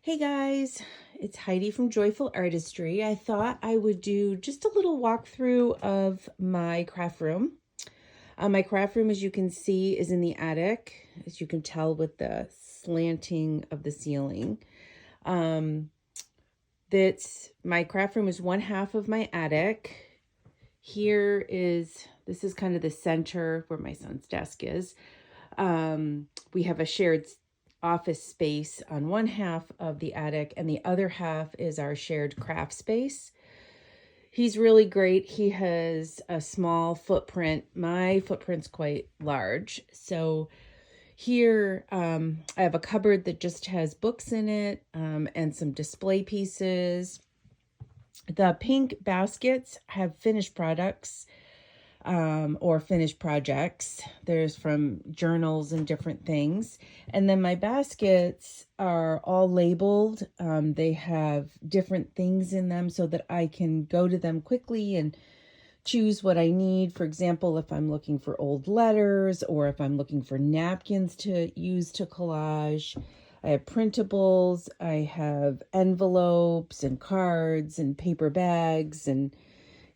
Hey guys, it's Heidi from Joyful Artistry. I thought I would do just a little walkthrough of my craft room. My craft room, as you can see, is in the attic, as you can tell with the slanting of the ceiling. My craft room is one half of my attic. This is kind of the center where my son's desk is. We have a shared office space on one half of the attic, and the other half is our shared craft space. He's really great. He has a small footprint. My footprint's quite large. So here, I have a cupboard that just has books in it, and some display pieces. The pink baskets have finished products, or finished projects. There's from journals and different things. And then my baskets are all labeled. They have different things in them so that I can go to them quickly and choose what I need. For example, if I'm looking for old letters or if I'm looking for napkins to use to collage. I have printables, I have envelopes and cards and paper bags and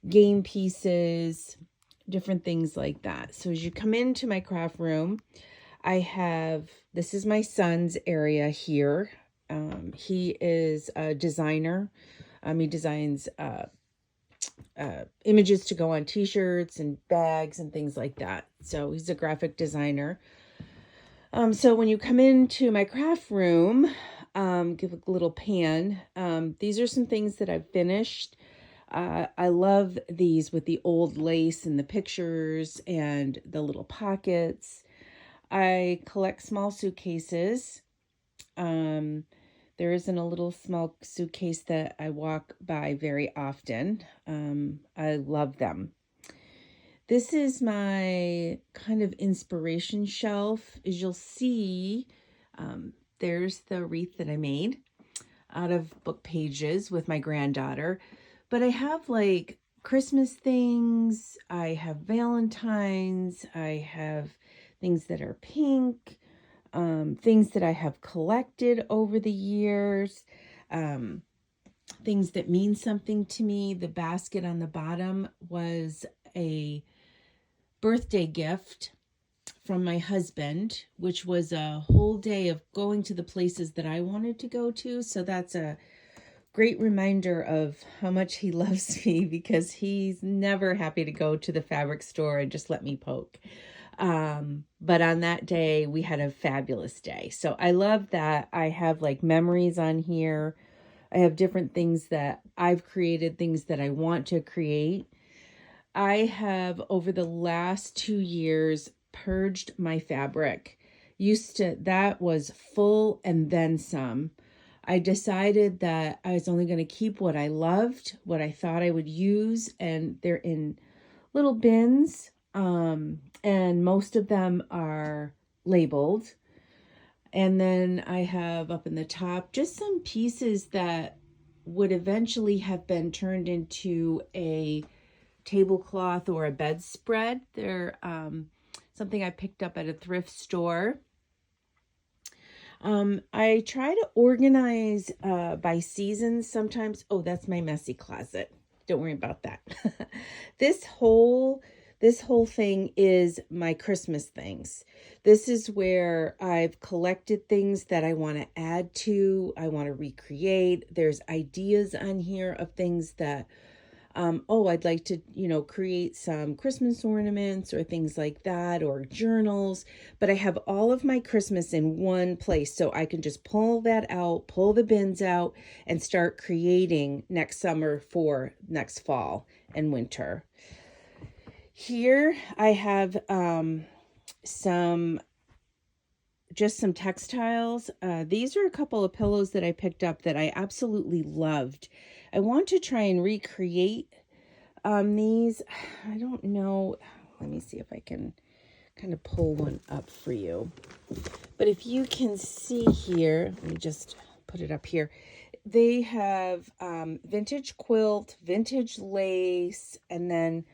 game pieces, different things like that. So as you come into my craft room, this is my son's area here. He is a designer. He designs images to go on t-shirts and bags and things like that. So he's a graphic designer. So when you come into my craft room, give a little pan. These are some things that I've finished. I love these with the old lace and the pictures and the little pockets. I collect small suitcases. There isn't a little small suitcase that I walk by very often. I love them. This is my kind of inspiration shelf. As you'll see, there's the wreath that I made out of book pages with my granddaughter. But I have like Christmas things, I have Valentine's, I have things that are pink, things that I have collected over the years, things that mean something to me. The basket on the bottom was a birthday gift from my husband, which was a whole day of going to the places that I wanted to go to. So that's a great reminder of how much he loves me, because he's never happy to go to the fabric store and just let me poke. But on that day, we had a fabulous day. So I love that I have like memories on here. I have different things that I've created, things that I want to create. I have, over the last 2 years, purged my fabric. That was full and then some. I decided that I was only going to keep what I loved, what I thought I would use, and they're in little bins, and most of them are labeled. And then I have up in the top just some pieces that would eventually have been turned into a tablecloth or a bedspread. They're something I picked up at a thrift store. I try to organize by seasons sometimes. Oh, that's my messy closet. Don't worry about that. This whole thing is my Christmas things. This is where I've collected things that I want to add to, I want to recreate. There's ideas on here of things that I'd like to, create some Christmas ornaments or things like that, or journals. But I have all of my Christmas in one place, so I can just pull that out, pull the bins out, and start creating next summer for next fall and winter. Here I have some textiles. These are a couple of pillows that I picked up that I absolutely loved. I want to try and recreate these. I don't know. Let me see if I can kind of pull one up for you. But if you can see here, let me just put it up here. They have vintage quilt, vintage lace, and then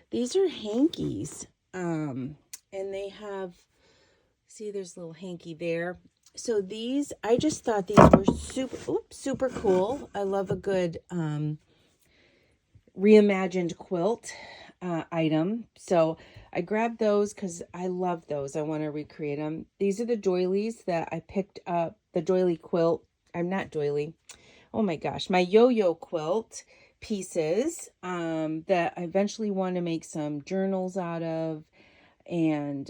these are hankies. And they have, see, there's a little hanky there. So these, I just thought these were super cool. I love a good reimagined quilt item. So I grabbed those because I love those. I want to recreate them. These are the doilies that I picked up. The doily quilt. I'm not doily. Oh my gosh. My yo-yo quilt pieces that I eventually want to make some journals out of and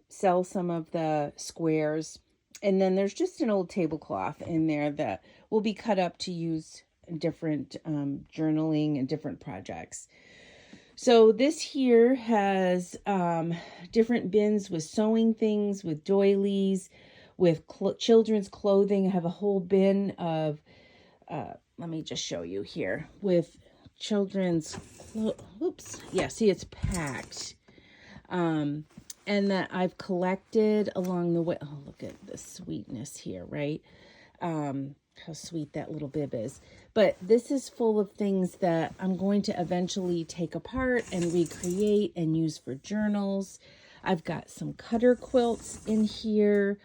sell some of the squares. And then there's just an old tablecloth in there that will be cut up to use in different journaling and different projects. So this here has different bins with sewing things, with doilies, with children's clothing. I have a whole bin of, let me just show you here, with children's, oops, yeah, see it's packed. And that I've collected along the way. Oh, look at the sweetness here, right? How sweet that little bib is. But this is full of things that I'm going to eventually take apart and recreate and use for journals. I've got some cutter quilts in here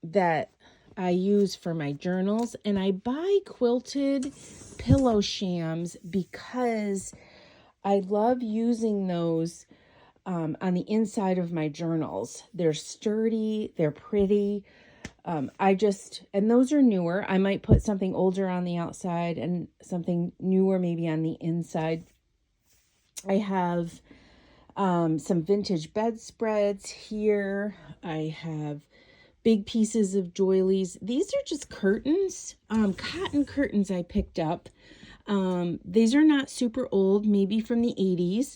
that I use for my journals. And I buy quilted pillow shams because I love using those on the inside of my journals. They're sturdy, they're pretty. And those are newer. I might put something older on the outside and something newer maybe on the inside. I have some vintage bedspreads here. I have big pieces of doilies. These are just curtains, cotton curtains I picked up. These are not super old, maybe from the 80s.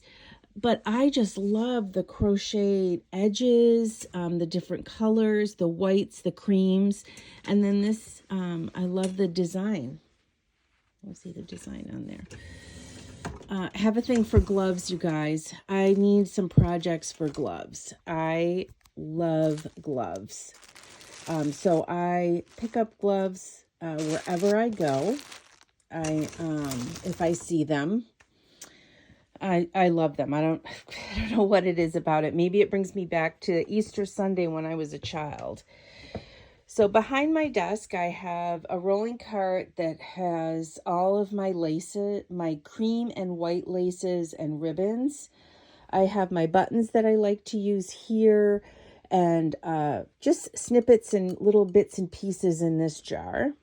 But I just love the crocheted edges, the different colors, the whites, the creams. And then this, I love the design. Let's see the design on there. I have a thing for gloves, you guys. I need some projects for gloves. I love gloves. So I pick up gloves wherever I go. If I see them. I love them. I don't know what it is about it. Maybe it brings me back to Easter Sunday when I was a child. So behind my desk, I have a rolling cart that has all of my laces, my cream and white laces and ribbons. I have my buttons that I like to use here and just snippets and little bits and pieces in this jar.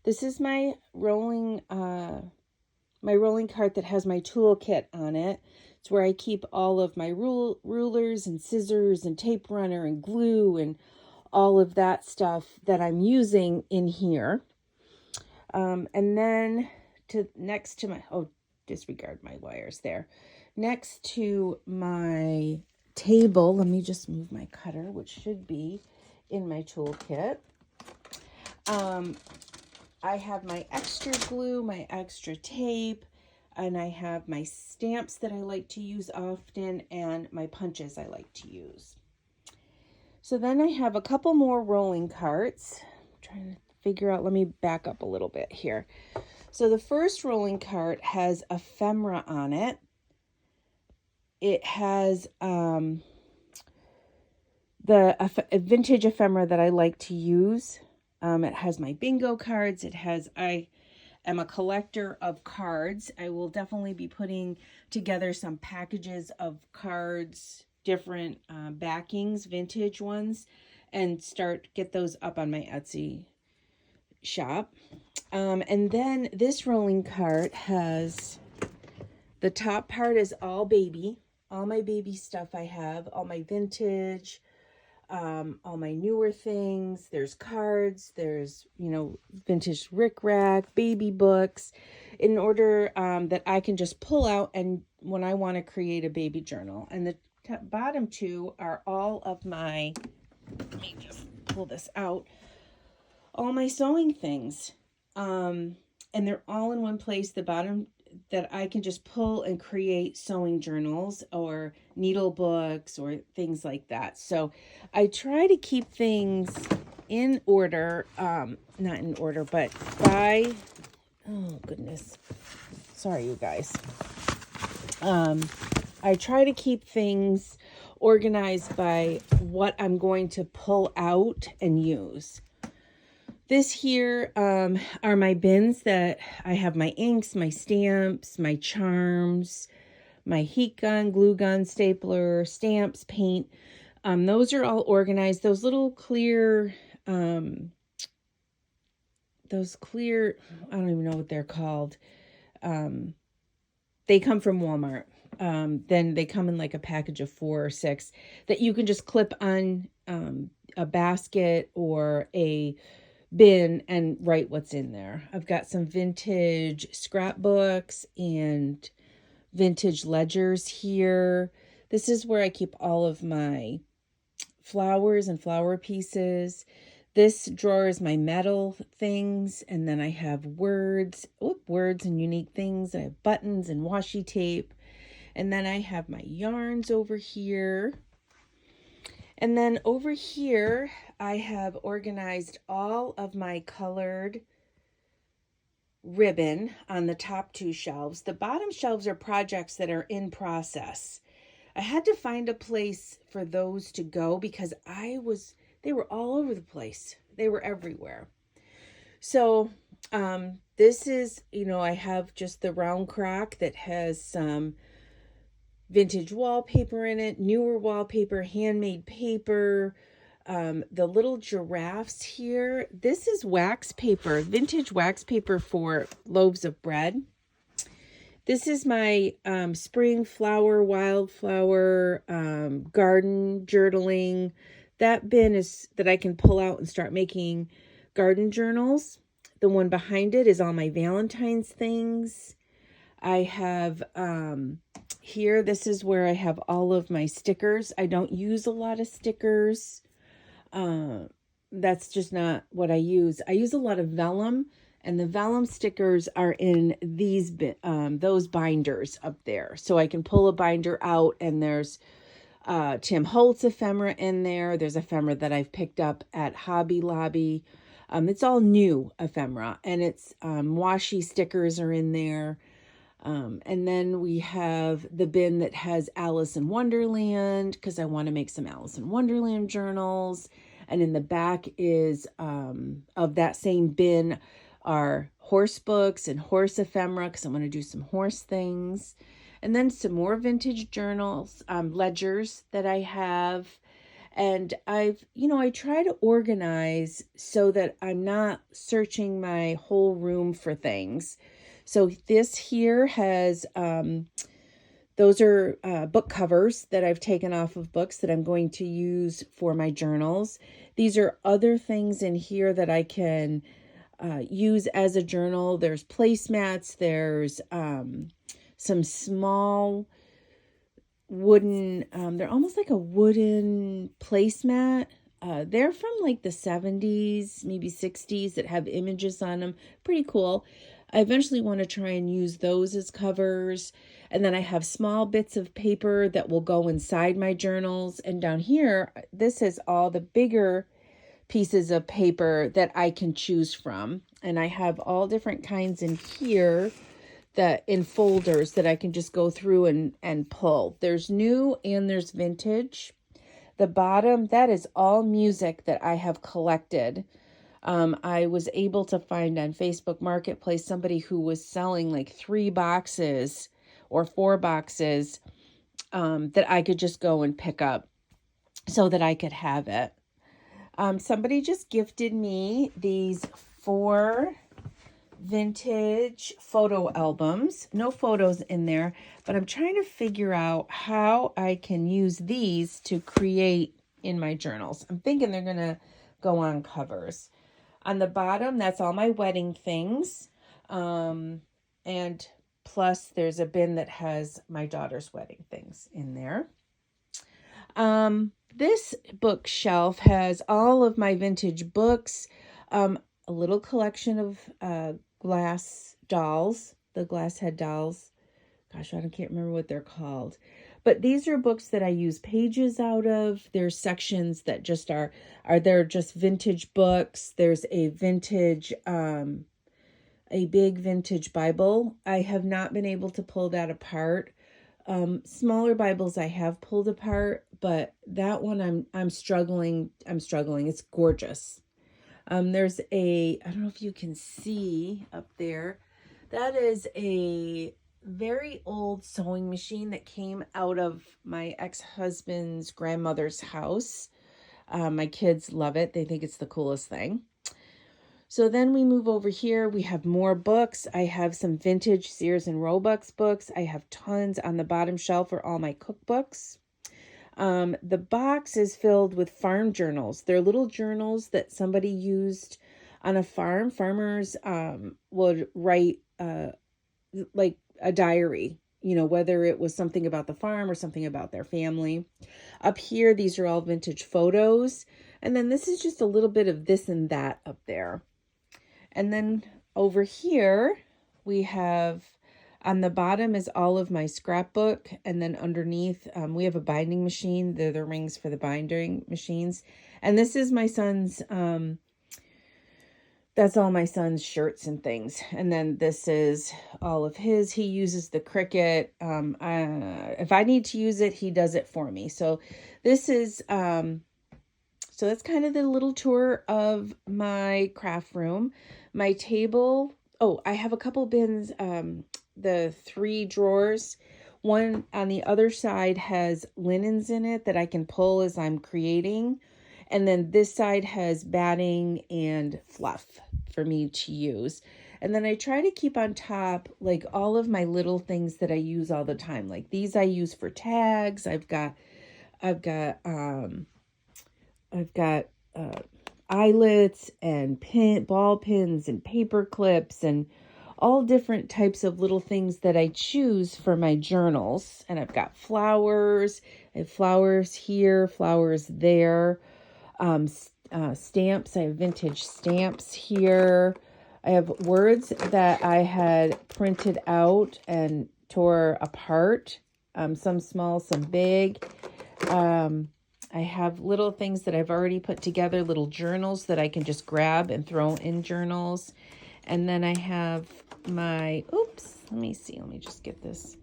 This is my rolling cart that has my toolkit on it. It's where I keep all of my rulers and scissors and tape runner and glue and all of that stuff that I'm using in here. And then next to my, disregard my wires there. Next to my table, let me just move my cutter, which should be in my toolkit. I have my extra glue, my extra tape, and I have my stamps that I like to use often and my punches I like to use. So then I have a couple more rolling carts. I'm trying to figure out, let me back up a little bit here. So the first rolling cart has ephemera on it. It has a vintage ephemera that I like to use. It has my bingo cards. I am a collector of cards. I will definitely be putting together some packages of cards, different backings, vintage ones, and get those up on my Etsy shop. And then this rolling cart has, the top part is all my baby stuff I have, all my vintage, all my newer things. There's cards, there's, vintage rickrack, baby books, in order that I can just pull out and when I want to create a baby journal. And the bottom two are all of my, let me just pull this out, all my sewing things. And they're all in one place. The bottom that I can just pull and create sewing journals or needle books or things like that. So I try to keep things in order, not in order, but by, oh goodness, sorry you guys. I try to keep things organized by what I'm going to pull out and use. This here are my bins that I have my inks, my stamps, my charms, my heat gun, glue gun, stapler, stamps, paint. Those are all organized. Those little clear, I don't even know what they're called. They come from Walmart. Then they come in like a package of 4 or 6 that you can just clip on a basket or a bin and write what's in there. I've got some vintage scrapbooks and vintage ledgers here. This is where I keep all of my flowers and flower pieces. This drawer is my metal things, and then I have words and unique things. I have buttons and washi tape, and then I have my yarns over here. And then over here, I have organized all of my colored ribbon on the top 2 shelves. The bottom shelves are projects that are in process. I had to find a place for those to go because they were all over the place. They were everywhere. So this is, I have just the round crock that has some vintage wallpaper in it, newer wallpaper, handmade paper, the little giraffes here. This is wax paper, vintage wax paper for loaves of bread. This is my spring flower, wildflower, garden journaling. That bin is that I can pull out and start making garden journals. The one behind it is all my Valentine's things. I have here, this is where I have all of my stickers. I don't use a lot of stickers. That's just not what I use. I use a lot of vellum, and the vellum stickers are in those binders up there. So I can pull a binder out, and there's Tim Holtz ephemera in there. There's ephemera that I've picked up at Hobby Lobby. It's all new ephemera, and it's washi stickers are in there. And then we have the bin that has Alice in Wonderland, because I want to make some Alice in Wonderland journals. And in the back is of that same bin are horse books and horse ephemera, because I want to do some horse things. And then some more vintage journals, ledgers that I have. And I try to organize so that I'm not searching my whole room for things. So this here has, those are book covers that I've taken off of books that I'm going to use for my journals. These are other things in here that I can use as a journal. There's placemats. There's some small wooden, they're almost like a wooden placemat. They're from like the 70s, maybe 60s, that have images on them. Pretty cool. I eventually want to try and use those as covers. And then I have small bits of paper that will go inside my journals. And down here, this is all the bigger pieces of paper that I can choose from. And I have all different kinds in here that in folders that I can just go through and pull. There's new and there's vintage. The bottom, that is all music that I have collected. I was able to find on Facebook Marketplace somebody who was selling like 3 boxes or 4 boxes that I could just go and pick up so that I could have it. Somebody just gifted me these 4 vintage photo albums. No photos in there, but I'm trying to figure out how I can use these to create in my journals. I'm thinking they're going to go on covers. On the bottom, that's all my wedding things. And plus there's a bin that has my daughter's wedding things in there. This bookshelf has all of my vintage books, a little collection of glass dolls, the glass head dolls. Gosh, I can't remember what they're called. But these are books that I use pages out of. There's sections that just are there just vintage books. There's a vintage, a big vintage Bible. I have not been able to pull that apart. Smaller Bibles I have pulled apart, but that one I'm struggling. It's gorgeous. There's I don't know if you can see up there. That is a very old sewing machine that came out of my ex-husband's grandmother's house. My kids love it. They think it's the coolest thing. So then we move over here. We have more books. I have some vintage Sears and Roebuck's books. I have tons on the bottom shelf for all my cookbooks. The box is filled with farm journals. They're little journals that somebody used on a farm. Farmers would write like a diary, whether it was something about the farm or something about their family. Up here, these are all vintage photos. And then this is just a little bit of this and that up there. And then over here, we have on the bottom is all of my scrapbook. And then underneath, we have a binding machine. They're the rings for the binding machines. And this is my son's, that's all my son's shirts and things. And then this is all of his. He uses the Cricut. If I need to use it, he does it for me. So this is, so that's kind of the little tour of my craft room. My table, I have a couple bins, the 3 drawers. One on the other side has linens in it that I can pull as I'm creating. And then this side has batting and fluff for me to use. And then I try to keep on top like all of my little things that I use all the time. Like these I use for tags. I've got eyelets and ball pins and paper clips and all different types of little things that I choose for my journals. And I've got flowers. I have flowers here, flowers there. Stamps. I have vintage stamps here. I have words that I had printed out and tore apart. Some small, some big. I have little things that I've already put together, little journals that I can just grab and throw in journals. And then I have my, let me just get this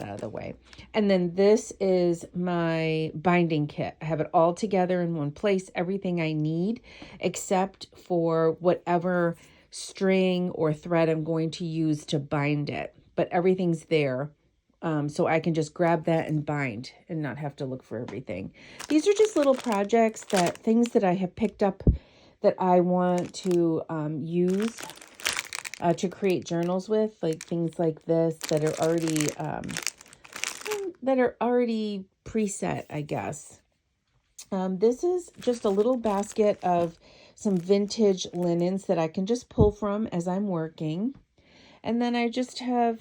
out of the way. And then this is my binding kit. I have it all together in one place, everything I need, except for whatever string or thread I'm going to use to bind it. But everything's there. So I can just grab that and bind and not have to look for everything. These are just little projects, things that I have picked up that I want to use to create journals with, like things like this that are already preset, I guess. This is just a little basket of some vintage linens that I can just pull from as I'm working. And then I just have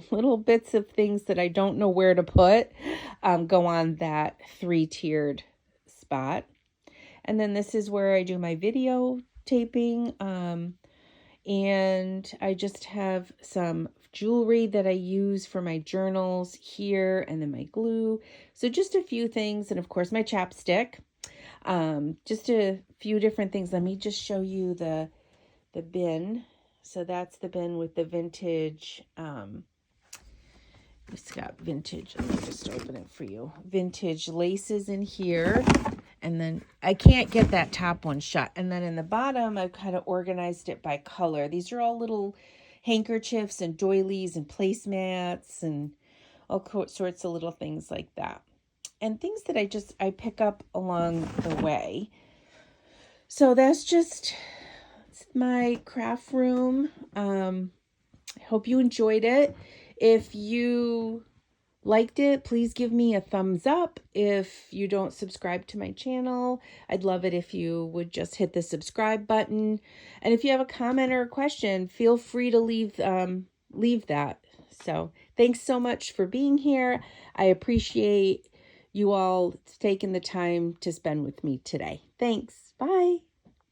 little bits of things that I don't know where to put go on that 3-tiered spot. And then this is where I do my video taping. And I just have some jewelry that I use for my journals here, and then my glue. So just a few things. And of course my chapstick. Just a few different things. Let me just show you the bin. So that's the bin with the vintage, it's got vintage, let me just open it for you. Vintage laces in here. And then I can't get that top one shut. And then in the bottom, I've kind of organized it by color. These are all little handkerchiefs and doilies and placemats and all sorts of little things like that. And things that I pick up along the way. So that's just my craft room. I hope you enjoyed it. If you liked it, please give me a thumbs up. If you don't subscribe to my channel, I'd love it if you would just hit the subscribe button. And if you have a comment or a question, feel free to leave that. So thanks so much for being here. I appreciate you all taking the time to spend with me today. Thanks. Bye.